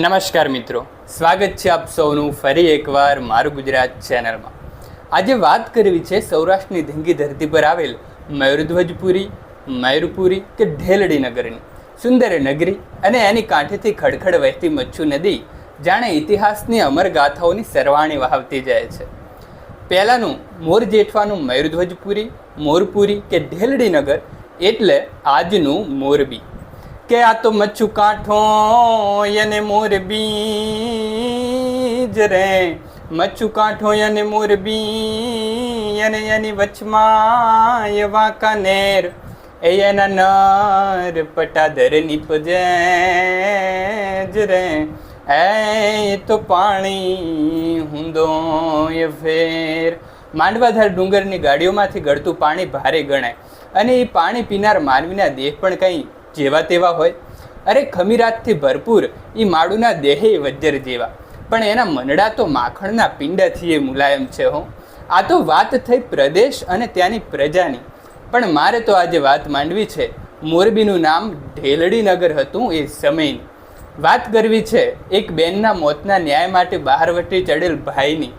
નમસ્કાર મિત્રો, સ્વાગત છે આપ સૌનું ફરી એકવાર મારું ગુજરાત ચેનલમાં। આજે વાત કરવી છે સૌરાષ્ટ્રની ધીંગી ધરતી પર આવેલ મયુરપુરી કે ઢેલડી નગરની સુંદર નગરી અને એની કાંઠેથી ખડખડ વહેતી મચ્છુ નદી જાણે ઇતિહાસની અમર ગાથાઓની સરવાણી વહાવતી જાય છે। પહેલાંનું મોર જેઠવાનું મોરપુરી કે ઢેલડી નગર એટલે આજનું મોરબી કે આ તો મચ્છુ કાંઠો અને મોરબી જ રે, મચ્છુ કાંઠો અને મોરબી અને એની વચમાં એ વાંકાનેર એ એના નર પટાદર નીપજે જ રે, એ તો પાણી હુંદો એ ફેર। માંડવાધાર ડુંગરની ગાડીઓમાંથી ગળતું પાણી ભારે ગણાય અને એ પાણી પીનાર માનવીના દેહ પણ કંઈ જેવા તેવા હોય? અરે ખમીરાતથી ભરપૂર એ માળુના દેહે વજ્જર જેવા, પણ એના મનડા તો માખણના પિંડાથી એ મુલાયમ છે હો। આ તો વાત થઈ પ્રદેશ અને ત્યાંની પ્રજાની, પણ મારે તો આજે વાત માંડવી છે મોરબીનું નામ ઢેલડી નગર હતું એ સમયની। વાત કરવી છે એક બેનના મોતના ન્યાય માટે બહારવટી ચડેલ ભાઈની,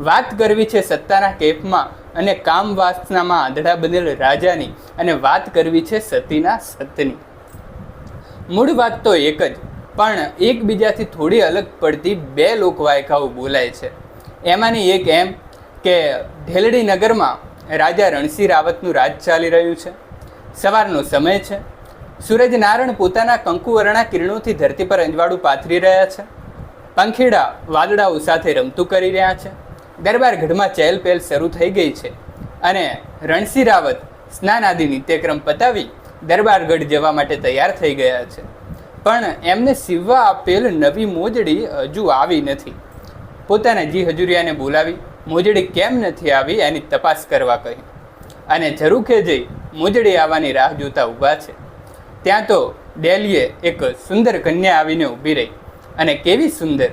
વાત કરવી છે સત્તાના કેફમાં અને કામ વાસનામાં આંધળા બનેલ રાજાની, અને વાત કરવી છે સતીના સતની। મૂળ વાત તો એક જ, પણ એકબીજાથી થોડી અલગ પડતી બે લોકવાયકાઓ બોલાય છે। એમાંની એક એમ કે ઢેલડી નગરમાં રાજા રણસિંહ રાવતનું રાજ ચાલી રહ્યું છે। સવારનો સમય છે, સૂરજનારાયણ પોતાના કંકુવર્ણા કિરણોથી ધરતી પર અંજવાળું પાથરી રહ્યા છે। પંખીડા વાદળાઓ સાથે રમતું કરી રહ્યા છે। દરબારગઢમાં ચહેલપહેલ શરૂ થઈ ગઈ છે અને રણસિંહ રાવત સ્નાન આદિ નિત્યક્રમ પતાવી દરબારગઢ જવા માટે તૈયાર થઈ ગયા છે, પણ એમને સીવવા આપેલ નવી મોજડી હજુ આવી નથી। પોતાના હજુરિયાને બોલાવી મોજડી કેમ નથી આવી એની તપાસ કરવા કહી અને ઝરૂખે જઈ મોજડી આવવાની રાહ જોતા ઊભા છે। ત્યાં તો ડેલીએ એક સુંદર કન્યા આવીને ઊભી રહી, અને કેવી સુંદર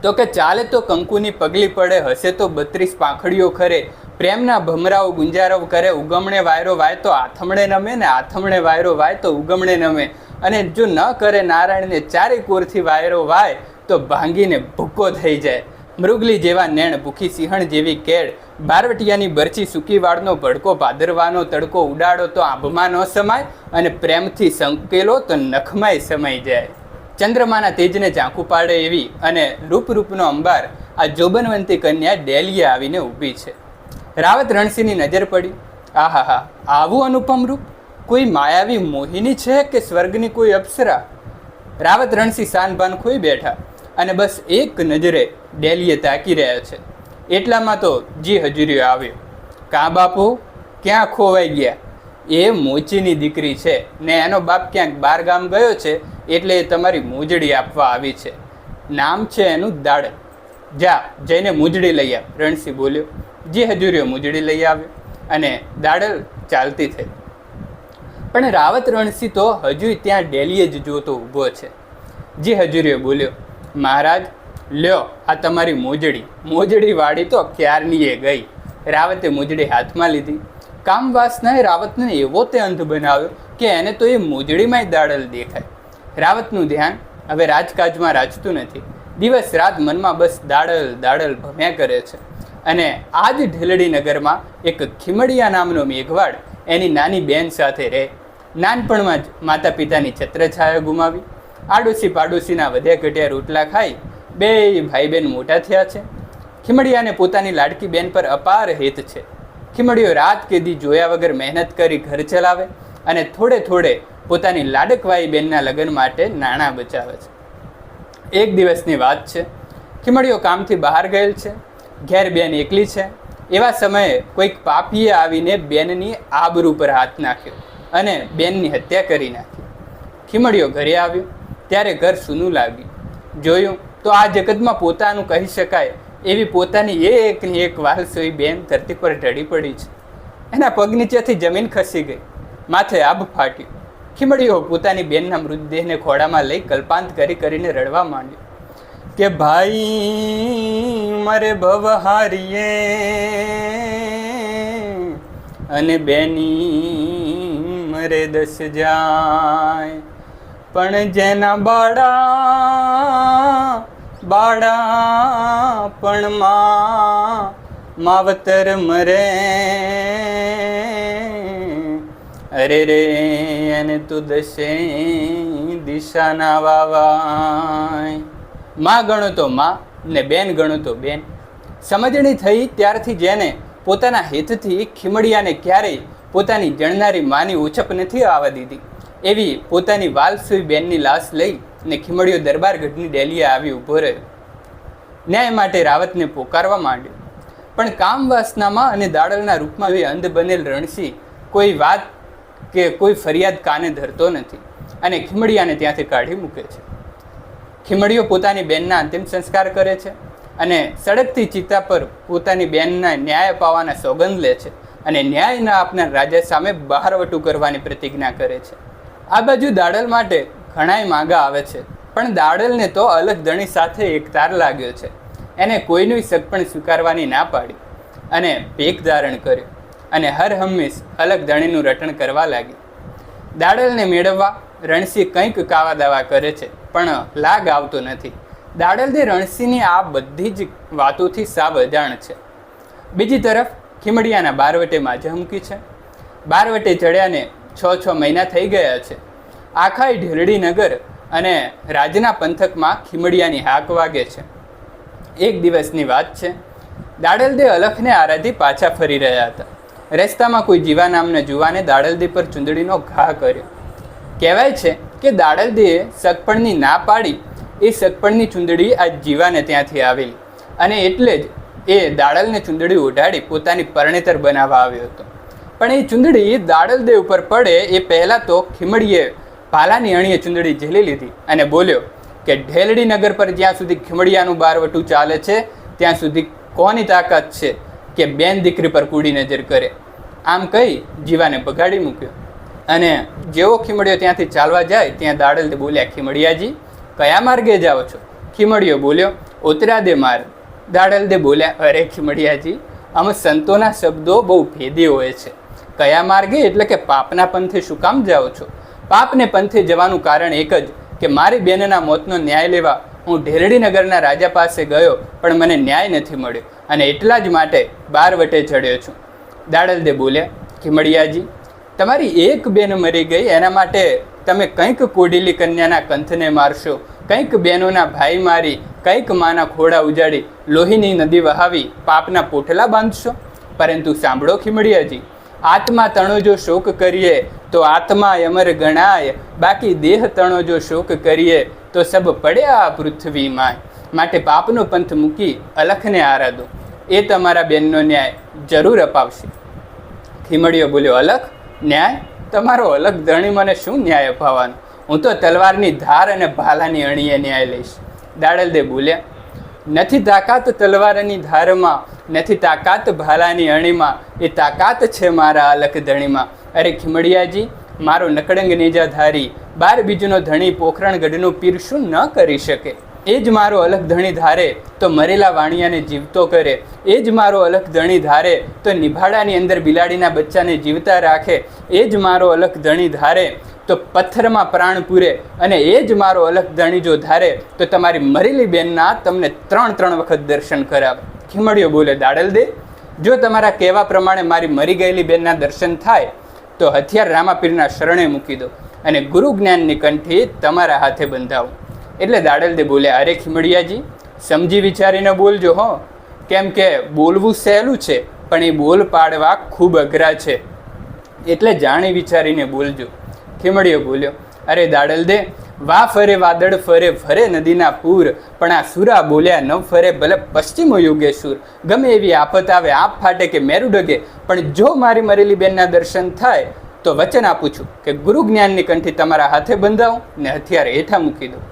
તો કે ચાલે તો કંકુની પગલી પડે, હસે તો 32 પાંખડીઓ ખરે, પ્રેમના ભમરાઓ ગુંજારવ કરે, ઉગમણે વાયરો વાય તો આથમણે નમે ને આથમણે વાયરો વાય તો ઉગમણે નમે, અને જો ન કરે નારાયણને ચારે કોરથી વાયરો વાય તો ભાંગીને ભૂક્કો થઈ જાય। મૃગલી જેવા નેણ, ભૂખી સિંહણ જેવી કેળ, બારવટિયાની બરછી સૂકી વાળનો ભડકો, ભાદરવાનો તડકો ઉડાડો તો આંભમાં ન સમાય, અને પ્રેમથી સંકેલો તો નખમાંય સમાઈ જાય। ચંદ્રમાના તેજને ઝાંખું પાડે એવી અને રૂપનો અંબાર આ જોબનવંતી કન્યા ડેલીએ આવીને ઊભી છે। રાવત રણસિંહની નજર પડી। આહાહા, આવું અનુપમ રૂપ! કોઈ માયાવી મોહિની છે કે સ્વર્ગની કોઈ અપ્સરા? રાવત રણસિંહ શાનભાન ખોઈ બેઠા અને બસ એક નજરે ડેલીએ તાકી રહ્યા છે। એટલામાં તો હજુરિયો આવ્યો। કાં બાપુ, ક્યાં ખોવાઈ ગયા? એ મોચીની દીકરી છે ને એનો બાપ ક્યાંક બાર ગામ ગયો છે, એટલે એ તમારી મોજડી આપવા આવી છે। નામ છે એનું દાડલ, જા જઈને મોજડી લઈ આવ, રણસિંહ બોલ્યો। હજુરિયો મોજડી લઈ આવ્યો અને દાડલ ચાલતી થઈ, પણ રાવત રણસિંહ તો હજુ ત્યાં ડેલીએ જ જોતો ઊભો છે। હજુરિયો બોલ્યો, મહારાજ લ્યો આ તમારી મોજડી વાળી તો ક્યારની એ ગઈ। રાવતે મોજડી હાથમાં લીધી। કામવાસનાએ રાવતને એવો તે અંધ બનાવ્યો કે એને તો એ મોજડીમાંય દાડલ દેખાય। રાવતનું ધ્યાન હવે રાજકાજમાં રાજતું નથી, દિવસ રાત મનમાં બસ દાડલ ભમ્યા કરે છે। અને આ જ ઢેલડી નગરમાં એક ખીમડિયા નામનો મેઘવાડ એની નાની બેન સાથે રહે। નાનપણમાં જ માતા પિતાની છત્રછાયા ગુમાવી, આડોશી પાડોશીના વધ્યા ઘટ્યા રોટલા ખાઈ બે ભાઈ બહેન મોટા થયા છે। ખીમડિયાને પોતાની લાડકી બેન પર અપાર હેત છે। ખીમડિયો રાત કેદી જોયા વગર મહેનત કરી ઘર ચલાવે અને થોડે પોતાની લાડકવાઈ બેનના લગ્ન માટે નાણાં બચાવે છે। એક દિવસની વાત છે, ખીમડિયો કામથી બહાર ગયેલ છે, ઘેર બેન એકલી છે। એવા સમયે કોઈક પાપીએ આવીને બેનની આબરૂ પર હાથ નાખ્યો અને બેનની હત્યા કરી નાખી। ખીમડિયો ઘરે આવ્યો ત્યારે ઘર સૂનું લાગ્યું। જોયું તો આ જગતમાં પોતાનું કહી શકાય એવી પોતાની એકની એક વાલસોઈ બેન ધરતી પર ઢળી પડી છે। એના પગ નીચેથી જમીન ખસી ગઈ, માથે આભ ફાટ્યું। ખીમડિયો પોતાની બેનના મૃતદેહને ખોળામાં લઈ કલ્પાંત કરીને રડવા માંડ્યો કે ભાઈ મારે ભવહારીએ અને બેની મરે 10 જાય, પણ જેના બાળા બાળપણમાં માવતર મરે, અરે રે અને તું દશે દિશાના વાવાય. માં ગણો તો માં ને બેન ગણો તો બેન. સમજણી થઈ ત્યારથી જેને પોતાના હિતથી ખીમડિયાને ક્યારેય પોતાની જણનારી માની ઉછપ નથી આવવા દીધી, એવી પોતાની વાલસુઈ બેનની લાશ લઈ ને ખીમડિયો દરબારગઢની ડેલીએ આવી ઊભો રહ્યો. ન્યાય માટે રાવતને પોકારવા માંડ્યો, પણ કામ વાસનામાં અને દાડલના રૂપમાં એ અંધ બનેલ રણસિંહ કોઈ વાત કે કોઈ ફરિયાદ કાને ધરતો નથી અને ખીમડિયાને ત્યાંથી કાઢી મૂકે છે. ખીમડિયો પોતાની બેનના અંતિમ સંસ્કાર કરે છે અને સડકતી ચિત્તા પર પોતાની બેનના ન્યાય પાવાના સોગંદ લે છે અને ન્યાય ન આપનાર રાજા સામે બહારવટું કરવાની પ્રતિજ્ઞા કરે છે. આ બાજુ દાડલ માટે ઘણાય માગા આવે છે, પણ દાડલને તો અલગ ધણી સાથે એક તાર લાગ્યો છે. એને કોઈનું શક પણ સ્વીકારવાની ના પાડી અને ભેખ ધારણ કર્યો અને હર હંમેશ અલગ ધણીનું રટણ કરવા લાગી. દાડલને મેળવવા રણસિંહ કંઈક કાવા દાવા કરે છે, પણ લાગ આવતો નથી. દાડલદે રણસિંહની આ બધી જ વાતોથી સાવ અજાણ છે. બીજી તરફ ખીમડિયાના બારવટે માજા મૂકી છે. બારવટે ચડ્યાને 6 મહિના થઈ ગયા છે. આખા ઢેલડી નગર અને રાજના પંથકમાં ખીમડિયાની હાક વાગે છે. એક દિવસની વાત છે. દાડલદે અલખને આરાધી પાછા ફરી રહ્યા હતા. રસ્તામાં કોઈ જીવા નામના જુવાને દાડલદે પર ચૂંદડીનો ઘા કર્યો. કહેવાય છે કે દાડલદેએ સગપણની ના પાડી એ સગપણની ચૂંદડી આ જીવાને ત્યાંથી આવેલી અને એટલે જ એ દાડલને ચૂંદડી ઓઢાડી પોતાની પરણેતર બનાવવા આવ્યો હતો. પણ એ ચૂંદડી દાડલદે ઉપર પડે એ પહેલાં તો ખીમડીએ ભાલાની અણીએ ચૂંદડી ઝીલી લીધી અને બોલ્યો કે ઢેલડી નગર પર જ્યાં સુધી ખીમડિયાનું બારવટું ચાલે છે ત્યાં સુધી કોની તાકાત છે કે બેન દીકરી પર કૂડી નજર કરે. આમ કહી જીવાને બગાડી મૂક્યો અને જેવો ખીમડિયો ત્યાંથી ચાલવા જાય ત્યાં દાડલદે બોલ્યા, ખીમડિયાજી કયા માર્ગે જાઓ છો? ખીમડિયો બોલ્યો, ઉતરાદે માર્ગ. દાડલદે બોલ્યા, અરે ખીમડિયાજી, આમ સંતોના શબ્દો બહુ ભેદી હોય છે. કયા માર્ગે એટલે કે પાપના પંથે શું કામ જાઓ છો? પાપને પંથે જવાનું કારણ એક જ કે મારી બેનના મોતનો ન્યાય લેવા હું ઢેલડી નગરના રાજા પાસે ગયો, પણ મને ન્યાય નથી મળ્યો અને એટલા જ માટે બારવટે ચડ્યો છું. દાડલદે બોલ્યા, ખીમડિયાજી, તમારી એક બેન મરી ગઈ એના માટે તમે કંઈક કોડીલી કન્યાના કંથને મારશો, કંઈક બહેનોના ભાઈ મારી, કંઈક માના ખોડા ઉજાડી, લોહીની નદી વહાવી પાપના પોટલા બાંધશો. પરંતુ સાંભળો ખીમડિયાજી, આત્મા તણો જો શોક કરીએ તો આત્મા અમર ગણાય, બાકી દેહ તણો જો શોક કરીએ તો સબ પડ્યા પૃથ્વીમાં. માટે પાપનો પંથ મૂકી અલખને આરાધો, એ તમારા બેનનો ન્યાય જરૂર અપાવશે. ખીમડિયો બોલ્યો, અલખ ન્યાય? તમારો અલગ ધણી મને શું ન્યાય અપાવવાનો? હું તો તલવારની ધાર અને ભાલાની અણીએ ન્યાય લઈશ. દાડલદે બોલ્યા, નથી તાકાત તલવારની ધારમાં, નથી તાકાત ભાલાની અણીમાં, એ તાકાત છે મારા અલખ ધણીમાં. અરે ખીમડિયાજી, મારો નકડંગ નેજાધારી 12 બીજનો ધણી પોખરણગઢનો પીર શું ન કરી શકે? એ જ મારો અલખ ધણી ધારે તો મરેલા વાણિયાને જીવતો કરે, એ જ મારો અલખ ધણી ધારે તો નિભાડાની અંદર બિલાડીના બચ્ચાને જીવતા રાખે, એ જ મારો અલખ ધણી ધારે તો પથ્થરમાં પ્રાણ પૂરે, અને એ જ મારો અલખ ધણી જો ધારે તો તમારી મરેલી બેનના તમને 3 વખત દર્શન કરાવે. ખીમડિયો બોલે, દાડલદે, જો તમારા કહેવા પ્રમાણે મારી મરી ગયેલી બેનના દર્શન થાય તો હથિયાર રામાપીરના શરણે મૂકી દો અને ગુરુ જ્ઞાનની કંઠી તમારા હાથે બંધાવું. એટલે દાડલદે બોલ્યા, અરે ખીમડિયાજી, સમજી વિચારીને બોલજો હો, કેમ કે બોલવું સહેલું છે પણ એ બોલ પાડવા ખૂબ અઘરા છે, એટલે જાણી વિચારીને બોલજો. ખીમડિયો બોલ્યો, અરે દાડલદે, વા ફરે વાદળ ફરે, ફરે નદીના પૂર, પણ આ સુરા બોલ્યા ન ફરે, ભલે પશ્ચિમો યુગે સુર. ગમે એવી આફત આવે, આપ ફાટે કે મેરુ ડગે, પણ જો મારી મરેલી બેનના દર્શન થાય તો વચન આપું છું કે ગુરુ જ્ઞાનની કંઠી તમારા હાથે બંધાવું ને હથિયાર હેઠા મૂકી દઉં.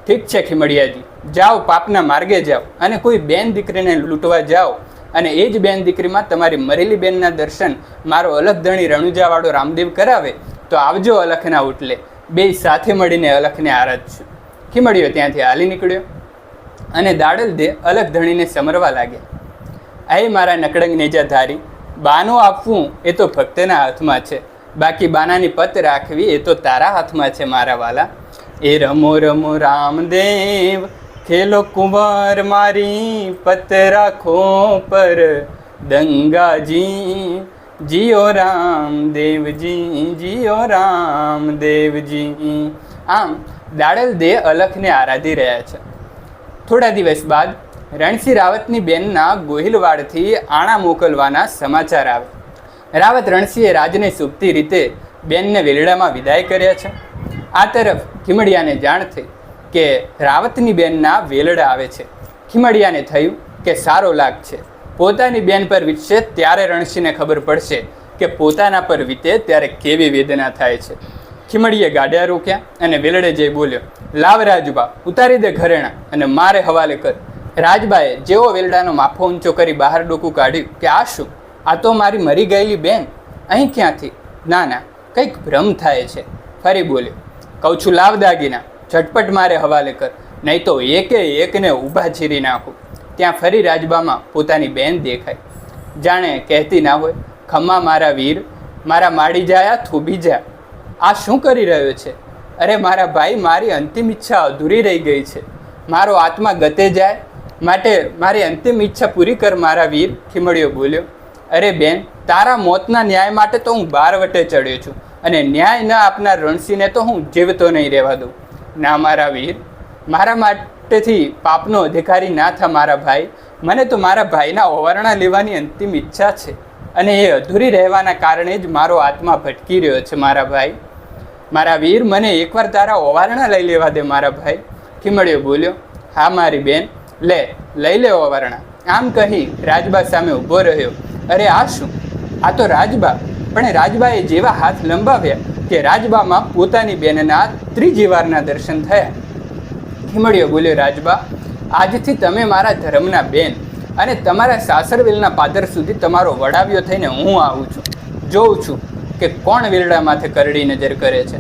ઠીક છે ખીમડિયાજી, જાઓ, પાપના માર્ગે જાઓ અને કોઈ બેન દીકરીને લૂંટવા જાઓ અને એ જ બેન દીકરીમાં તમારી મરેલી બેનના દર્શન મારો અલખ ધણી રણુજાવાળો રામદેવ કરાવે તો આવજો અલખના ઉટલે, બે સાથે મળીને અલખને આરાધશું. ખીમડિયો ત્યાંથી હાલી નીકળ્યો અને દાડલદે અલખ ધણીને સમરવા લાગ્યા. આય મારા નકડંગ નેજાધારી, બાનું આપવું એ તો ભક્તના હાથમાં છે, બાકી બાનાની પત રાખવી એ તો તારા હાથમાં છે મારા વાલા. એ રમો રમો રામદેવ, ખેલો કુંવર મારી પત રાખો પર દંગાજી, જીઓ રામદેવજી, જીઓ રામદેવજી. આમ દાડલ દે અલખને આરાધી રહ્યા છે. થોડા દિવસ બાદ રણસિંહ રાવતની બેનના ગોહિલવાડથી આણા મોકલવાના સમાચાર આવે. રાવત રણસિંહે રાજને શુભતી રીતે બેનને વેલડામાં વિદાય કર્યા છે. આ તરફ ખીમડિયાને જાણ થઈ કે રાવતની બેનના વેલડા આવે છે. ખીમડિયાને થયું કે સારો લાગ છે, પોતાની બેન પર વીતશે ત્યારે રણસિંહને ખબર પડશે કે પોતાના પર વીતે ત્યારે કેવી વેદના થાય છે. ખીમડીએ ગાડિયા રોક્યા અને વેલડે જઈ બોલ્યો, લાવ રાજબા, ઉતારી દે ઘરેણા અને મારે હવાલે કર. રાજબાએ જેવો વેલડાનો માફો ઊંચો કરી બહાર ડોકું કાઢ્યું કે આ શું? આ તો મારી મરી ગયેલી બેન. અહીં ક્યાંથી? ના ના, કંઈક ભ્રમ થાય છે. ફરી બોલ્યો, કહું છું લાવ દાગીના, ઝટપટ મારે હવાલે કર, નહીં તો એકે એકને ઊભા ચીરી નાખું. ત્યાં ફરી રાજબામાં પોતાની બેન દેખાય. જાણે કહેતી ના હોય, ખમ્મા મારા વીર, મારા માડી જાયા થોભી જા. આ શું કરી રહ્યો છે? અરે મારા ભાઈ, મારી અંતિમ ઈચ્છા અધૂરી રહી ગઈ છે. મારો આત્મા ગતે જાય માટે મારી અંતિમ ઈચ્છા પૂરી કર મારા વીર. ખીમડિયો બોલ્યો, અરે બેન, તારા મોતના ન્યાય માટે તો હું બારવટે ચડ્યો છું અને ન્યાય ન આપનાર રણસિંહને તો હું જીવતો નહીં રહેવા દઉં. ના મારા વીર, મારા માટેથી પાપનો અધિકારી ના થા મારા ભાઈ. મને તો મારા ભાઈના ઓવારણા લેવાની અંતિમ ઈચ્છા છે અને એ અધૂરી રહેવાના કારણે જ મારો આત્મા ભટકી રહ્યો છે મારા ભાઈ. મારા વીર, મને એકવાર તારા ઓવારણા લઈ લેવા દે મારા ભાઈ. ખીમડિયો બોલ્યો, હા મારી બેન, લઈ લે ઓવારણા. આમ કહી રાજબા સામે ઊભો રહ્યો. અરે આ શું? આ તો રાજબા. પણ રાજબાએ જેવા હાથ લંબાવ્યા કે રાજબામાં પોતાની બેનના ત્રીજી વારના દર્શન થયા. ખીમડિયો બોલ્યો, રાજબા, આજથી તમે મારા ધર્મના બેન અને તમારા સાસરવેલના પાદર સુધી તમારો વડાવ્યો થઈને હું આવું છું. જોઉં છું કે કોણ વેલડા માથે કરડી નજર કરે છે.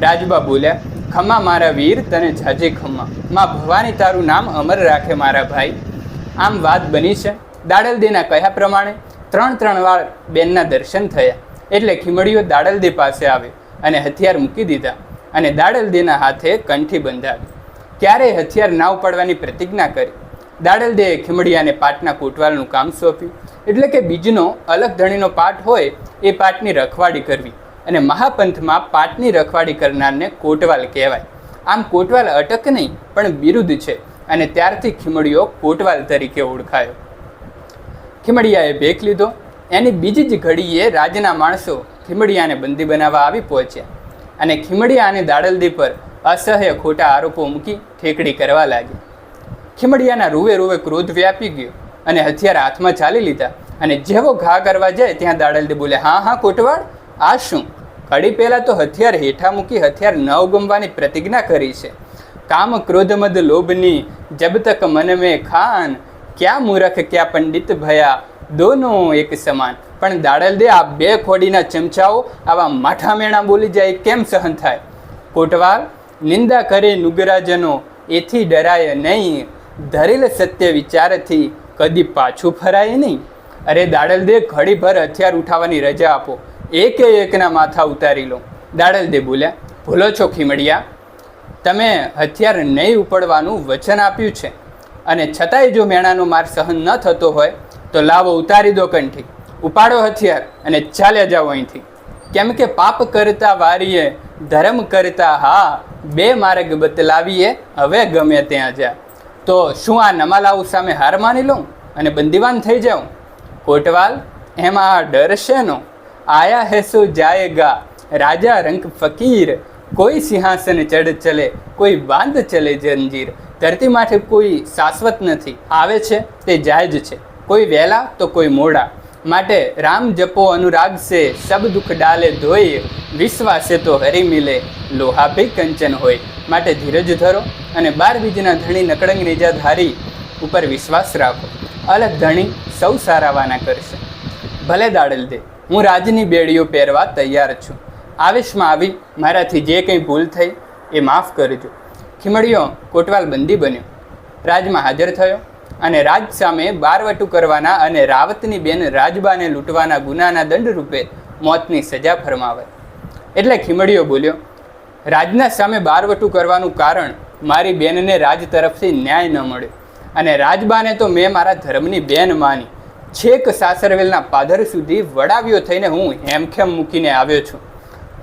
રાજબા બોલ્યા, ખમ્મા મારા વીર, તને જાજી ખમ્મા. માં ભવાની તારું નામ અમર રાખે મારા ભાઈ. આમ વાત બની છે. દાડલદેના કહ્યા પ્રમાણે 3 વાર બેનના દર્શન થયા. એટલે ખીમડીઓ દાડલદે પાસે આવે અને હથિયાર મૂકી દીધા અને દાડલદેના હાથે કંઠી બંધાવી. ક્યારેય હથિયાર ના ઉપાડવાની પ્રતિજ્ઞા કરી. દાડલદેએ ખીમડિયાને પાટના કોટવાલનું કામ સોંપ્યું. એટલે કે બીજનો અલગ ધણીનો પાટ હોય એ પાટની રખવાડી કરવી અને મહાપંથમાં પાટની રખવાડી કરનારને કોટવાલ કહેવાય. આમ કોટવાલ અટક નહીં પણ બિરુદ છે અને ત્યારથી ખીમડિયો કોટવાલ તરીકે ઓળખાયો. ખીમડિયાએ ભેખ લીધો. એની બીજી જ ઘડીએ રાજના માણસો ખીમડિયાને બંદી બનાવવા આવી પહોંચ્યા અને ખીમડિયા અને દાડલદી પર અસહ્ય ખોટા આરોપો મૂકી ઠેકડી કરવા લાગ્યા. ખીમડિયાના રૂવે રૂવે ક્રોધ વ્યાપી ગયો અને હથિયાર હાથમાં ચાલી લીધા અને જેવો ઘા કરવા જાય ત્યાં દાડલદી બોલે, હા હા કોટવાળ, આ શું? ઘડી પહેલાં તો હથિયાર હેઠા મૂકી હથિયાર ન ઉગમવાની પ્રતિજ્ઞા કરી છે. કામ ક્રોધ મદ લોભની જબ તક મન મેં ખાન, ક્યાં મૂરખ ક્યાં પંડિત ભયા, દોનો એક સમાન. પણ દાડલદે, આ બે ખોડીના ચમચાઓ આવા માઠા મેણા બોલી જાય કેમ સહન થાય? કોટવાલ, નિંદા કરે નુગરાજનો એથી ડરાય નહીં, ધરેલ સત્ય વિચારથી કદી પાછું ફરાય નહીં. અરે દાડલદે, ઘડીભર હથિયાર ઉઠાવવાની રજા આપો, એકે એકના માથા ઉતારી લો. દાડલદે બોલ્યા, ભૂલો છો ખીમડિયા, તમે હથિયાર નહીં ઉપડવાનું વચન આપ્યું છે અને છતાંય જો મેણાનો માર સહન ન થતો હોય તો લાવો, ઉતારી દો કંઠી, ઉપાડો હથિયાર અને ચાલ્યા જાઓ અહીંથી. કેમ કે પાપ કરતા વારીએ, ધર્મ કરતા હા, બે માર્ગ બતલાવીએ, હવે ગમે ત્યાં જા. તો શું આ નમાલાઉ સામે હાર માની લઉં અને બંદીવાન થઈ જાઉં? કોટવાલ, એમાં આ ડર શેનો? આયા હે સો જાયેગા, રાજા રંક ફકીર, કોઈ સિંહાસન ચડ ચલે, કોઈ બાંધ ચલે જંજીર. ધરતી માટે કોઈ શાશ્વત નથી, આવે છે તે જાય જ છે, કોઈ વહેલા તો કોઈ મોડા. માટે રામ જપો અનુરાગ સે, સબ દુઃખ ડાલે ધોઈ, વિશ્વાસે તો હરી મિલે, લોહા ભી કંચન હોય. માટે ધીરજ ધરો અને 12 બીજના ધણી નકળંગ નેજાધારી ઉપર વિશ્વાસ રાખો. અલગ ધણી સૌ સારાવાના કરશે. ભલે દાડલદે, હું રાજની બેડીઓ પહેરવા તૈયાર છું. આવેશમાં આવી મારાથી જે કંઈ ભૂલ થઈ એ માફ કરજો. ખીમડિયો કોટવાલ બંદી બન્યો, રાજમાં હાજર થયો અને રાજ સામે બારવટું કરવાના અને રાવતની બેન રાજબાને લૂંટવાના ગુનાના દંડ રૂપે મોતની સજા ફરમાવાય. એટલે ખીમડિયો બોલ્યો, રાજના સામે બારવટું કરવાનું કારણ મારી બેનને રાજ તરફથી ન્યાય ન મળ્યો અને રાજબાને તો મેં મારા ધર્મની બેન માની. છેક સાસરવેલના પાદર સુધી વડાવ્યો થઈને હું હેમખેમ મૂકીને આવ્યો છું.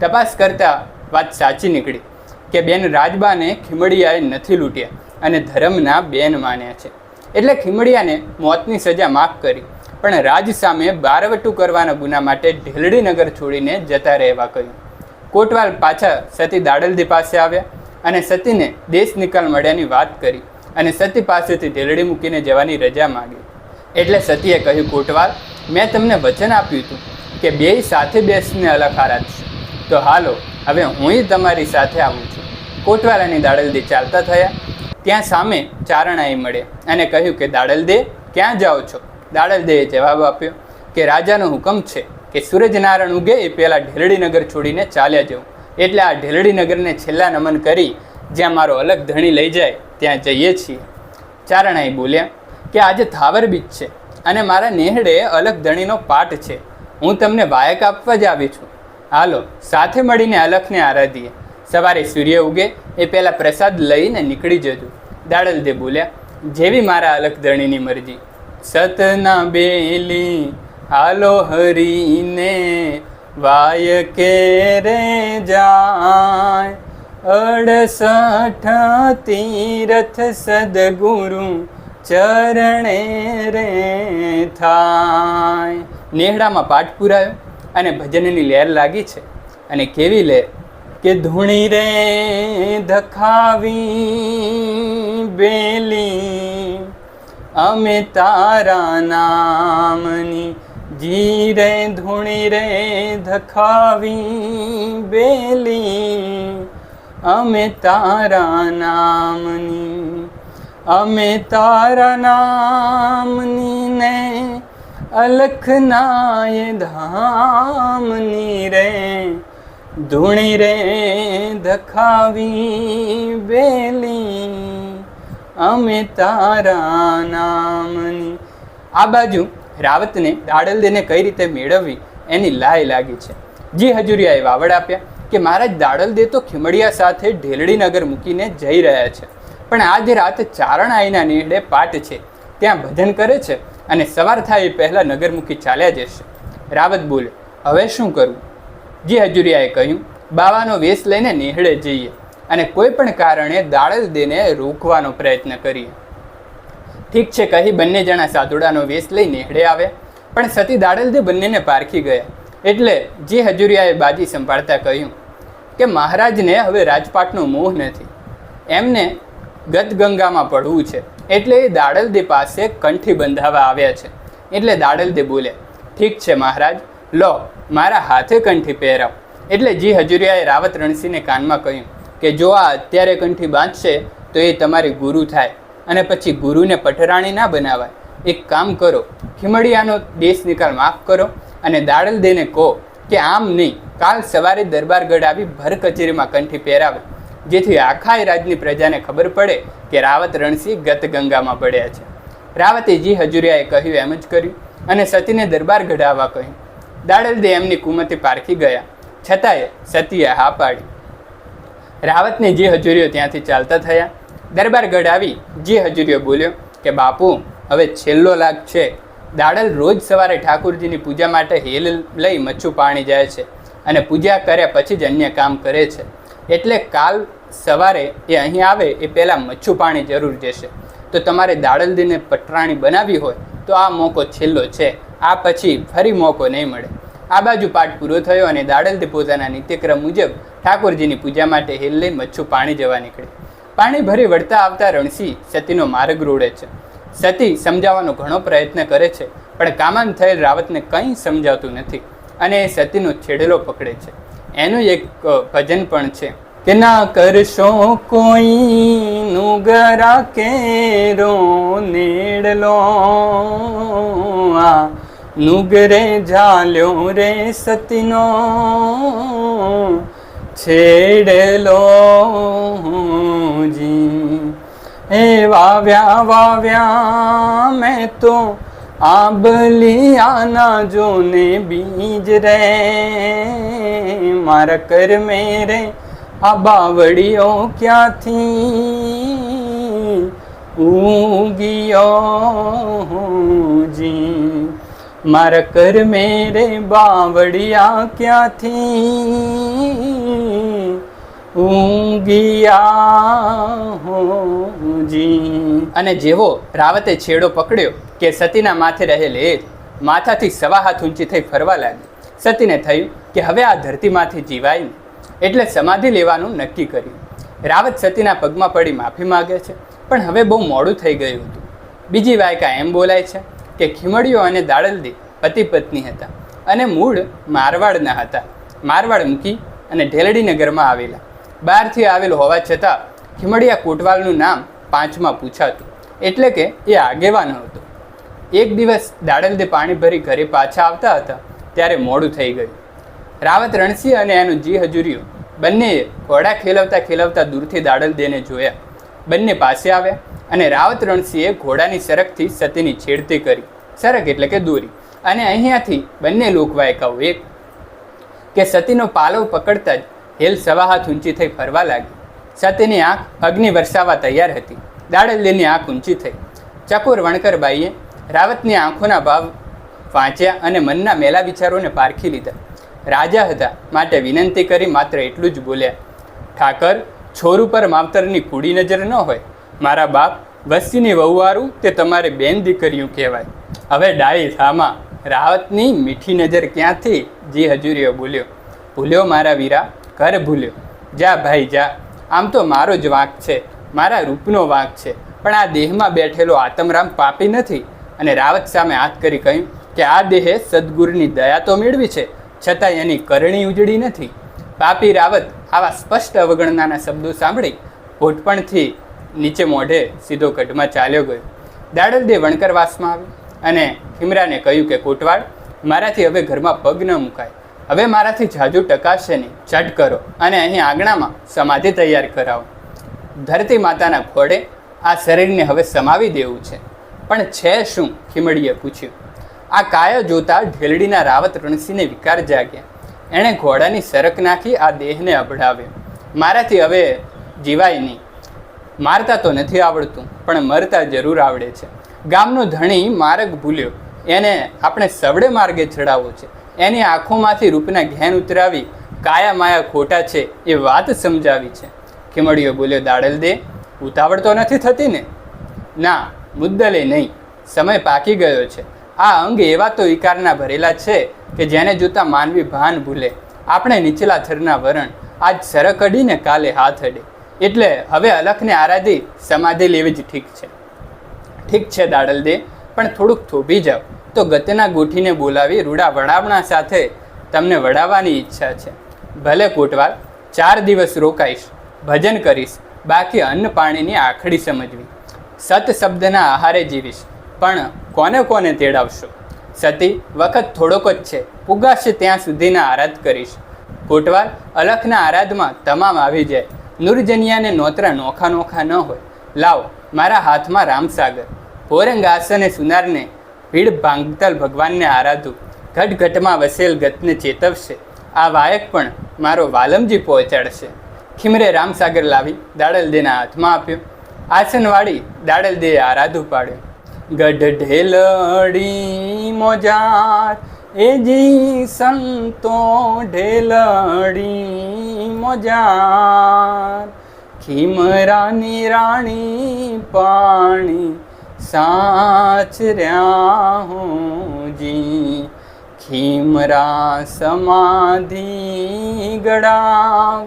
તપાસ કરતાં વાત સાચી નીકળી કે બેન રાજબાને ખીમડિયાએ નથી લૂંટ્યા અને ધર્મના બેન માન્યા છે. એટલે ખીમડિયાને મોતની સજા માફ કરી, પણ રાજ સામે બારવટું કરવાના ગુના માટે ઢેલડી નગર છોડીને જતા રહેવા કહ્યું. કોટવાલ પાછા સતી દાડલદી પાસે આવ્યા અને સતીને દેશ નિકાલ મળ્યાની વાત કરી અને સતી પાસેથી ઢેલડી મૂકીને જવાની રજા માંગી. એટલે સતીએ કહ્યું, કોટવાલ, મેં તમને વચન આપ્યું હતું કે બેય સાથે બેસીને અલખાર આપશું, તો હાલો હવે હુંય તમારી સાથે આવું છું. કોટવાલ અને દાડલદી ચાલતા થયા. ત્યાં સામે ચારણાઈ મળ્યા અને કહ્યું કે દાડલદે, ક્યાં જાઓ છો? દાડલદેએ જવાબ આપ્યો કે રાજાનો હુકમ છે કે સૂરજનારાયણ ઉગે એ પહેલાં ઢેલડી નગર છોડીને ચાલ્યા જવું, એટલે આ ઢેલડી નગરને છેલ્લા નમન કરી જ્યાં મારો અલગ ધણી લઈ જાય ત્યાં જઈએ છીએ. ચારણાઈ બોલ્યા કે આજે થાવર બીજ છે અને મારા નેહડે અલગ ધણીનો પાઠ છે. હું તમને વાયક આપવા જ આવી છું. હાલો સાથે મળીને અલખને આરાધીએ. સવારે સૂર્ય ઉગે એ પહેલાં પ્રસાદ લઈને નીકળી જજો. દાડલદે બોલ્યા, જેવી મારા અલખ ધણીની મરજી. સતના બેલી હાલો હરીને વાય કે રે જાય, 68 તીરથ સદગુરુ ચરણે રે થાય. નેહડામાં પાઠ પુરાયો અને ભજનની લહેર લાગી છે. અને કેવી લહેર કે ધૂણી રે ધખાવી બેલી અમે તારા નામની, જી રે ધૂણી રે ધખાવી બેલી અમે તારા નામની, અમે તારા નામની ને અલખનાય ધામની રે, ધૂણી રે ધખાવી બેલી અમે તારા નામની. આ બાજુ રાવતને દાડલદેને કઈ રીતે મેળવવી એની લાય લાગી છે. જી હજુરિયાએ વાવડ આપ્યા કે મહારાજ દાડલદે તો ખીમડિયા સાથે ઢેલડી નગર મૂકીને જઈ રહ્યા છે, પણ આજ રાત ચારણાઈના નેહડે પાટ છે, ત્યાં ભજન કરે છે અને સવાર થાય એ પહેલાં નગર મૂકી ચાલ્યા જશે. રાવત બોલ્યો, હવે શું કરવું? જી હજુરિયાએ કહ્યું, બાવાનો વેશ લઈને નેહડે જઈએ અને કોઈ પણ કારણે દાડલદેને રોકવાનો પ્રયત્ન કરીએ. ઠીક છે કહી બંને જણા સાધુડાનો વેશ લઈ નેહડે આવ્યા, પણ સતી દાડલદે બંનેને પારખી ગયા. એટલે જી હજુરિયાએ બાજી સંભાળતા કહ્યું કે મહારાજને હવે રાજપાટનો મોહ નથી, એમને ગતગંગામાં પડવું છે, એટલે એ દાડલદે પાસે કંઠી બંધાવા આવ્યા છે. એટલે દાડલદે બોલ્યા, ઠીક છે મહારાજ, લો મારા હાથે કંઠી પહેરાવ. એટલે જી હજુરિયાએ રાવત રણસિંહને કાનમાં કહ્યું કે જો આ અત્યારે કંઠી બાંધશે તો એ તમારી ગુરુ થાય અને પછી ગુરુને પટરાણી ના બનાવાય. એક કામ કરો, ખીમડિયાનો દેશ નિકાલ માફ કરો અને દાડલદેને કહો કે આમ નહીં, કાલ સવારે દરબારગઢ આવી ભર કચેરીમાં કંઠી પહેરાવે, જેથી આખા રાજની પ્રજાને ખબર પડે કે રાવત રણસિંહ ગતગંગામાં પડ્યા છે. રાવતે જી હજુરિયાએ કહ્યું એમ જ કર્યું અને સતીને દરબારગઢ આવવા કહ્યું. દાડલદે એમની કુમતી પારખી ગયા, છતાંય સતીએ હા પાડી. રાવતને જી હજુરિયો ત્યાંથી ચાલતા થયા. દરબારગઢ આવી જી હજુરિયો બોલ્યો કે બાપુ, હવે છેલ્લો લાગ છે. દાડલ રોજ સવારે ઠાકુરજીની પૂજા માટે હેલ લઈ મચ્છું પાણી જાય છે અને પૂજા કર્યા પછી જ અન્ય કામ કરે છે, એટલે કાલ સવારે એ અહીં આવે એ પહેલાં મચ્છું પાણી જરૂર જશે. તો તમારે દાડલદીને પટરાણી બનાવી હોય તો આ મોકો છેલ્લો છે, આ પછી ફરી મોકો નહીં મળે. આ બાજુ પાઠ પૂરો થયો અને દાડલદી પોતાના નિત્યક્રમ મુજબ ઠાકોરજીની પૂજા માટે હેલ લઈ મચ્છું પાણી જવા નીકળી. પાણી ભરી વળતા આવતા રણસિંહ સતીનો માર્ગ રોડે છે. સતી સમજાવવાનો ઘણો પ્રયત્ન કરે છે, પણ કામાન થયેલ રાવતને કંઈ સમજાવતું નથી અને એ સતીનો છેડેલો પકડે છે. એનું એક ભજન પણ છે કે ના કરશો કોઈ નુગરા કેરો નેડલો, આ નુગરે ઝાલ્યો રે સતીનો છેડેલો જી. એ વાવ્યા વાવ્યા મેં તો આંબલિયાના જોને બીજ રે, મારા કર મેરે આ બાવળીઓ ક્યાંથી ઊંઘ્યો જી, મારા કર મેરે બાવળિયા ક્યાંથી ઊંઘ્યા જી. અને જેવો રાવતે છેડો પકડ્યો કે સતીના માથે રહેલ એ માથાથી 1.5 હાથ ઊંચી થઈ ફરવા લાગી. સતીને થયું કે હવે આ ધરતીમાંથી જીવાય નહીં, એટલે સમાધિ લેવાનું નક્કી કર્યું. રાવત સતીના પગમાં પડી માફી માગે છે, પણ હવે બહુ મોડું થઈ ગયું હતું. બીજી વાયકા એમ બોલાય છે કે ખીમડીઓ અને દાડલદી પતિ પત્ની હતા અને મૂળ મારવાડના હતા. મારવાડ મૂકી અને ઢેલડી નગરમાં આવેલા. બહારથી આવેલ હોવા છતાં ખીમડિયા કોટવાલનું નામ 5માં પૂછાતું, એટલે કે એ આગેવાન હતો. એક દિવસ દાડલદે પાણી ભરી ઘરે પાછા આવતા હતા ત્યારે મોડું થઈ ગયું. રાવત રણસિંહ અને એનું જી હજુરીઓ બંનેએ ઘોડા ખેલવતા ખેલવતા દૂરથી દાડલદેને જોયા. બંને પાસે આવ્યા અને રાવત રણસિંહે ઘોડાની સરકથી સતીની છેડતી કરી. સરક એટલે કે દોરી. અને અહીંયાથી બંને લોકવાયકાઓ એક કે સતીનો પાલવ પકડતા જ હેલ 1.5 હાથ ઊંચી થઈ ફરવા લાગી. સતીની આંખ અગ્નિ વરસાવવા તૈયાર હતી. દાડલદેની આંખ ઊંચી થઈ. ચકોર વણકરબાઈએ રાવતની આંખોના ભાવ વાંચ્યા અને મનના મેલા વિચારોને પારખી લીધા. રાજા હતા માટે વિનંતી કરી માત્ર એટલું જ બોલ્યા, ઠાકર, છોરું પર માવતરની કૂડી નજર ન હોય. મારા બાપ વસ્તીની વહુવારું તે તમારે બેન દીકરીયું કહેવાય. હવે ડાઈ થામા. રાવતની મીઠી નજર ક્યાંથી? જી હજુરીઓ બોલ્યો, ભૂલ્યો મારા વીરા, ઘર ભૂલ્યો. જા ભાઈ જા. આમ તો મારો જ વાંક છે, મારા રૂપનો વાંક છે, પણ આ દેહમાં બેઠેલો આતમરામ પાપી નથી. અને રાવત સામે હાથ કરી કહ્યું કે આ દેહે સદગુરુની દયા તો મેળવી છે, છતાં એની કરણી ઉજળી નથી. પાપી રાવત આવા સ્પષ્ટ અવગણનાના શબ્દો સાંભળી ઘોટપણથી નીચે મોઢે સીધો ગઢમાં ચાલ્યો ગયો. દાડલદે વણકરવાસમાં આવ્યો અને ખીમરાને કહ્યું કે કોટવાળ, મારાથી હવે ઘરમાં પગ ન મુકાય. હવે મારાથી જાજુ ટકાશે નહીં. ઝટ કરો અને અહીં આંગણામાં સમાધિ તૈયાર કરાવો. ધરતી માતાના ખોડે આ શરીરને હવે સમાવી દેવું છે. પણ છે શું? ખીમડીએ પૂછ્યું. આ કાયો જોતા ઢેલડીના રાવત રણસિંહને વિકાર જાગ્યા. એણે ઘોડાની સરક નાખી આ દેહને અભડાવ્યો. મારાથી હવે જીવાય નહીં. મારતા તો નથી આવડતું, પણ મરતા જરૂર આવડે છે. ગામનો ધણી માર્ગ ભૂલ્યો, એને આપણે સવડે માર્ગે ચડાવવો છે. એની આંખોમાંથી રૂપના ઘેન ઉતરાવી કાયા માયા ખોટા છે એ વાત સમજાવી છે. ખીમડીઓ બોલ્યો, દાડલદે, ઉતાવળ તો નથી થતી ને? ના, મુદ્દલે નહીં. સમય પાકી ગયો છે. આ અંગ એવા તો વિકારના ભરેલા છે કે જેને જોતા માનવી ભાન ભૂલે. આપણે નીચલા થરના વરણ આજ સરક અડીને કાલે હાથ અડે. એટલે હવે અલખને આરાધી સમાધિ લેવી જ ઠીક છે. ઠીક છે દાડલદે, પણ થોડુંક થોભી જાઓ તો ગતના ગોઠીને બોલાવી રૂડા વડાવણા સાથે તમને વડાવવાની ઈચ્છા છે. ભલે કોટવાલ, 4 દિવસ રોકાઈશ, ભજન કરીશ, બાકી અન્ન પાણીની આખડી સમજવી. સત શબ્દના આહારે જીવીશ, પણ કોને કોને તેડાવશો? સતી, વખત થોડોક જ છે, પુગાશે ત્યાં સુધીના આરાધ કરીશ. કોટવાલ, અલખના આરાધમાં તમામ આવી જાય. નૂરજનિયાને નોતરા નોખા નોખા ન હોય. લાવ, મારા હાથમાં રામસાગર. ભોરંગ આસને સુનારને ભીડ ભાંગતલ ભગવાનને આરાધું. ઘટ ઘટમાં વસેલ ગતને ચેતવશે. આ વાયક પણ મારો વાલમજી પહોંચાડશે. ખીમરે રામસાગર લાવી દાડલદેના હાથમાં આપ્યો. આસનવાળી દાડલદેએ આરાધું પાડ્યો. ગઢ ઢેલડી મોજાર એજી સંતો ઢેલડી મોજાર. ખીમરાની રાણી પાણી સાચર્યા હોજી. ખીમરા સમાધિ ગડાવ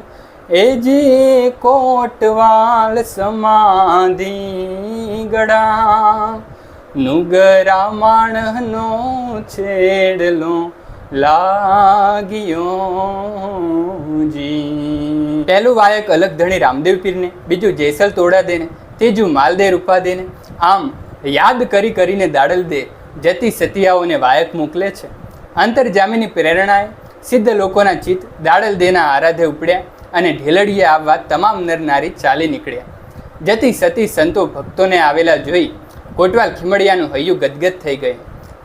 એજી કોટવાલ સમાધિ ગડાવ. નુગરા માણનો છેડલો લાગ્યો જી. પહેલું વાયક અલખધણી રામદેવ પીરને, બીજું જેસલ તોડાદેને, ત્રીજું માલદેર ઉપાદેને. આમ યાદ કરી કરીને દાડલદે જતી સતિયાઓને વાયક મોકલે છે. અંતરજામીની પ્રેરણાએ સિદ્ધ લોકોના ચિત્ત દાડલદેના આરાધે ઉપડ્યા અને ઢેલડીએ આવવા તમામ નર નારી ચાલી નીકળ્યા. જતી સતી સંતો ભક્તોને આવેલા જોઈ કોટવાલ ખીમડિયાનું હૈયું ગદગદ થઈ ગયું.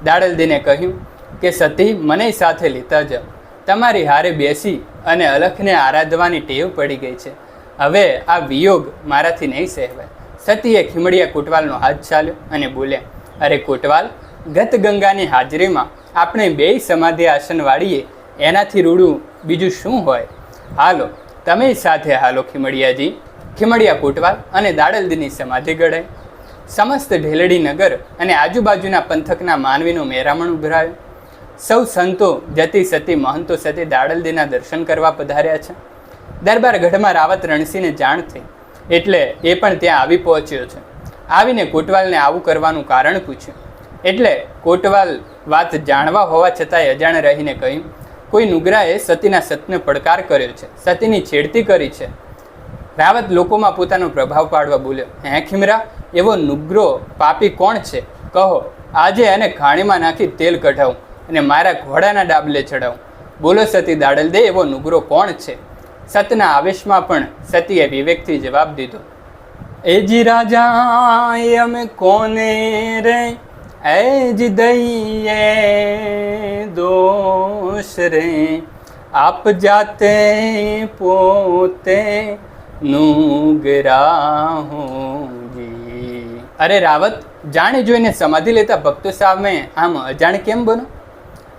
દાડલદેને કહ્યું કે સતી, મને સાથે લેતા જાઓ. તમારી હારે બેસી અને અલખને આરાધવાની ટેવ પડી ગઈ છે. હવે આ વિયોગ મારાથી નહીં સહેવાય. સતીએ ખીમડિયા કોટવાલનો હાથ ચાલ્યો અને બોલ્યા, અરે કોટવાલ, ગત ગંગાની હાજરીમાં આપણે બેય સમાધિ આસન વાળીએ, એનાથી રૂડું બીજું શું હોય? હાલો, તમે સાથે હાલો ખીમડિયાજી. ખીમડિયા કોટવાલ અને દાડલદીની સમાધિ ગળાઈ. સમસ્ત ઢેલડી નગર અને આજુબાજુના પંથકના માનવીનો મેરામણ ઉભરાયો. સૌ સંતો, જતી સતી, મહંતો સતી દાડલદીના દર્શન કરવા પધાર્યા છે. દરબાર ગઢમાં રાવત રણસિંહને જાણ થઈ એટલે એ પણ ત્યાં આવી પહોંચ્યો છે. આવીને કોટવાલને આવું કરવાનું કારણ પૂછ્યું એટલે કોટવાલ વાત જાણવા હોવા છતાંય અજાણ રહીને કહ્યું, કોઈ નુગરાએ સતીના સતને પડકાર કર્યો છે, સતીની છેડતી કરી છે. રાવત લોકોમાં પોતાનો પ્રભાવ પાડવા બોલ્યો, હે ખીમરા, એવો નુગ્રો પાપી કોણ છે? કહો, આજે એને ખાણીમાં નાખી તેલ કઢાવું અને મારા ઘોડાના ડાબલે ચડાવું. બોલો સતી દાડલદે, એવો નુગરો કોણ છે? સતના આવેશમાં પણ સતીએ વિવેકથી જવાબ દીધો, એજી રાજા અમે કોને રે, એજી દઈએ દોષ રે, આપ જાતે પોતે નુગરા હોંગી. અરે રાવત, જાણી જોઈને સમાધિ લેતા ભક્તો સામે આમ અજાણ કેમ બનો?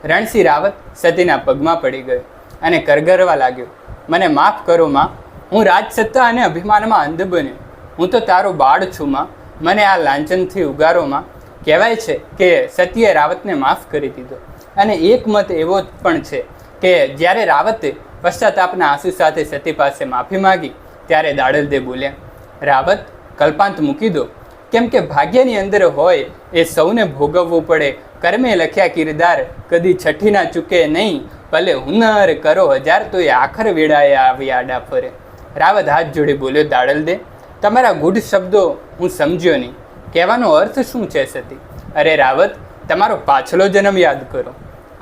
રણસિંહ રાવત સતીના પગમાં પડી ગયો અને કરગરવા લાગ્યો, મને માફ કરો માં, હું રાજસત્તા અને અભિમાનમાં અંધ બન્યો. હું તો તારો બાળ છું માં, મને આ લાંછનથી ઉગારો માં. કહેવાય છે કે સતીએ રાવતને માફ કરી દીધો. અને એક મત એવો પણ છે કે જ્યારે રાવતે પશ્ચાતાપના આંસુ સાથે સતી પાસે માફી માગી ત્યારે દાડલદે બોલ્યા, રાવત, કલ્પાંત મૂકી દો. કેમ કે ભાગ્યની અંદર હોય એ સૌને ભોગવવું પડે. કર્મે લખ્યા કિરદાર કદી છઠ્ઠી ના ચૂકે નહીં, ભલે હુનર કરો હજાર તો એ આખર વેળાએ આવી આડા ફરે. રાવત હાથ જોડી બોલ્યો, દાડલદે, તમારા ગૂઢ શબ્દો હું સમજ્યો નહીં. કહેવાનો અર્થ શું છે સતી? અરે રાવત, તમારો પાછલો જન્મ યાદ કરો.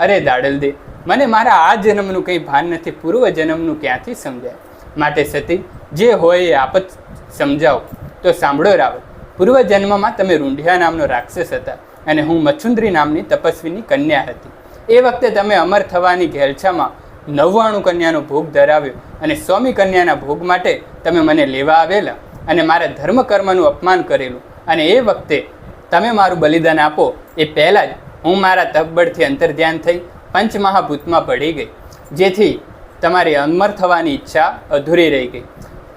અરે દાડલદે, મને મારા આ જન્મનું કંઈ ભાન નથી, પૂર્વ જન્મનું ક્યાંથી સમજાય? માટે સતી, જે હોય એ આપ જ સમજાવો. તો સાંભળો રાવત, પૂર્વ જન્મમાં તમે રૂંઢિયા નામનો રાક્ષસ હતા અને હું મચ્છુંદ્રી નામની તપસ્વીની કન્યા હતી. એ વખતે તમે અમર થવાની ઘેલછામાં 99 કન્યાનો ભોગ ધરાવ્યો અને 100મી કન્યાના ભોગ માટે તમે મને લેવા આવેલા અને મારા ધર્મ કર્મનું અપમાન કરેલું. અને એ વખતે તમે મારું બલિદાન આપો એ પહેલાં જ હું મારા તપબળથી અંતર્ધ્યાન થઈ પંચમહાભૂતમાં પડી ગઈ, જેથી તમારી અમર થવાની ઈચ્છા અધૂરી રહી ગઈ.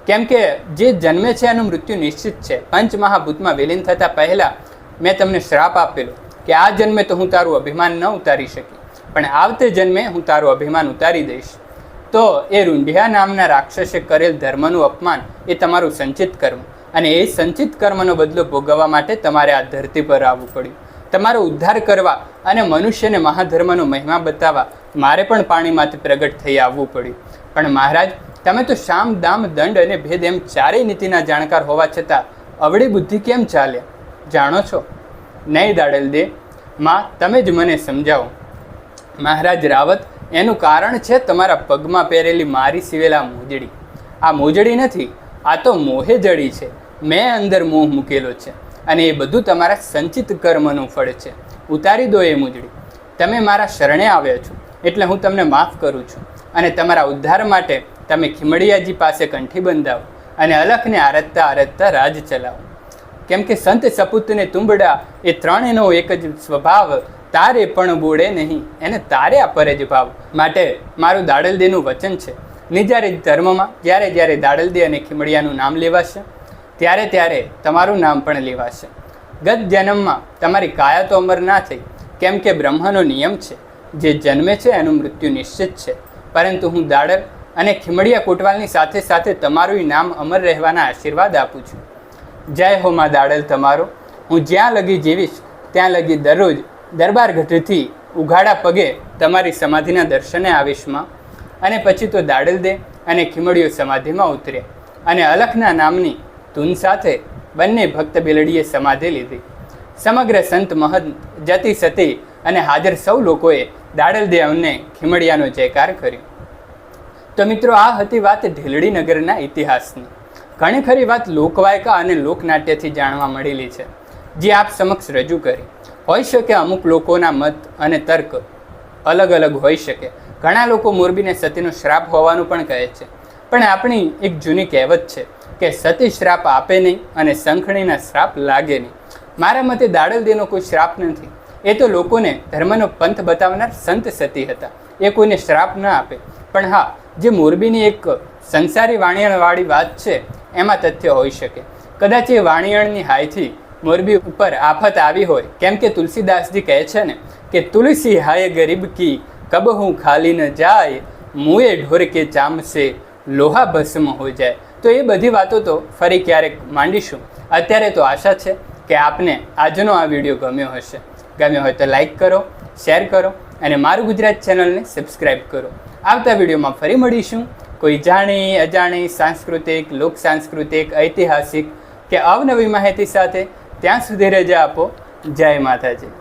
કેમ કે જે જન્મે છે એનું મૃત્યુ નિશ્ચિત છે. પંચમહાભૂતમાં વિલીન થતાં પહેલાં મેં તમને શ્રાપ આપેલો કે આ જન્મે તો હું તારું અભિમાન ન ઉતારી શકી, પણ આવતે જન્મે હું તારું અભિમાન ઉતારી દઈશ. તો એ રૂંઢિયા નામના રાક્ષસે કરેલ ધર્મનું અપમાન એ તમારું સંચિત કર્મ, અને એ સંચિત કર્મનો બદલો ભોગવવા માટે તમારે આ ધરતી પર આવવું પડ્યું. તમારો ઉદ્ધાર કરવા અને મનુષ્યને મહાધર્મનો મહિમા બતાવવા મારે પણ પાણીમાંથી પ્રગટ થઈ આવવું પડ્યું. પણ મહારાજ, તમે તો શામ, દામ, દંડ અને ભેદ એમ ચારેય નીતિના જાણકાર હોવા છતાં અવળી બુદ્ધિ કેમ ચાલ્યા? જાણો છો? નહીં દાડલદે, માં, તમે જ મને સમજાવો. મહારાજ રાવત, એનું કારણ છે તમારા પગમાં પહેરેલી મારી સિવેલા મોજડી. આ મોજડી નથી, આ તો મોહે જડી છે. મેં અંદર મોહ મૂકેલો છે અને એ બધું તમારા સંચિત કર્મનું ફળ છે. ઉતારી દો એ મોજડી. તમે મારા શરણે આવ્યા છો એટલે હું તમને માફ કરું છું અને તમારા ઉદ્ધાર માટે તમે ખીમડિયાજી પાસે કંઠી બંધાવો અને અલખને આરતતા આરતતા રાજ ચલાવો. કેમ કે સંત સપૂતને તુંબડા એ ત્રણેયનો એક જ સ્વભાવ, તારે પણ બોડે નહીં એને તારે આ પરે જ ભાવ. માટે મારું દાડલદીનું વચન છે, નિજારી ધર્મમાં જ્યારે જ્યારે દાડલદી અને ખીમડિયાનું નામ લેવાશે ત્યારે ત્યારે તમારું નામ પણ લેવાશે. ગત જન્મમાં તમારી કાયા તો અમર ના થઈ, કેમ કે બ્રહ્મનો નિયમ છે, જે જન્મે છે એનું મૃત્યુ નિશ્ચિત છે. પરંતુ હું દાડલ અને ખીમડિયા કોટવાલની સાથે સાથે તમારું નામ અમર રહેવાના આશીર્વાદ આપું છું. જય હો માં દાડલ તમારો. હું જ્યાં લગી જીવીશ ત્યાં લગી દરરોજ દરબાર ગઢથી ઉઘાડા પગે તમારી સમાધિના દર્શને આવીશમાં. અને પછી તો દાડલદે અને ખીમડિયો સમાધિમાં ઉતર્યા અને અલખના નામની ધૂન સાથે બંને ભક્ત બેલડીએ સમાધિ લીધી. સમગ્ર સંત મહંત, જતી સતી અને હાજર સૌ લોકોએ દાડલદે અને ખીમડિયાનો જયકાર કર્યો. તો મિત્રો, આ હતી વાત ઢેલડી નગરના ઇતિહાસની. ઘણી ખરી વાત લોકવાયકા અને લોકનાટ્યથી જાણવા મળેલી છે, જે આપ સમક્ષ રજૂ કરી. હોઈ શકે અમુક લોકોના મત અને તર્ક અલગ અલગ હોઈ શકે, ઘણા લોકો મોરબીને સતીનો શ્રાપ હોવાનું પણ કહે છે, પણ આપણી એક જૂની કહેવત છે કે સતી શ્રાપ આપે નહીં અને શંખણીના શ્રાપ લાગે નહીં. મારા મતે દાડલદેનો કોઈ શ્રાપ નથી. એ તો લોકોને ધર્મનો પંથ બતાવનાર સંત સતી હતા. એ કોઈને શ્રાપ ન આપે. પણ હા, જે મોરબીની એક સંસારી વાણિયાણવાળી વાત છે એમાં તથ્ય હોઈ શકે. કદાચ એ વાણિયાણની હાયથી મોરબી ઉપર આફત આવી હોય, કેમ કે તુલસીદાસજી કહે છે ને કે તુલસી હાય ગરીબ કી કબ હું ખાલી ન જાય, મુએ ઢોર કે ચામ સે લોહા ભસ્મ હો જાય. તો એ બધી વાતો તો ફરી ક્યારેક માંડીશું. અત્યારે તો આશા છે કે આપને આજનો આ વિડીયો ગમ્યો હશે. ગમ્યો હોય તો લાઈક કરો, શેર કરો અને મારું ગુજરાત ચેનલને સબસ્ક્રાઈબ કરો. આવતા વિડીયોમાં ફરી મળીશું કોઈ જાણી અજાણી સાંસ્કૃતિક, લોક સાંસ્કૃતિક, ઐતિહાસિક કે અવનવી માહિતી સાથે. ત્યાં સુધી રજા આપો. જય માતાજી.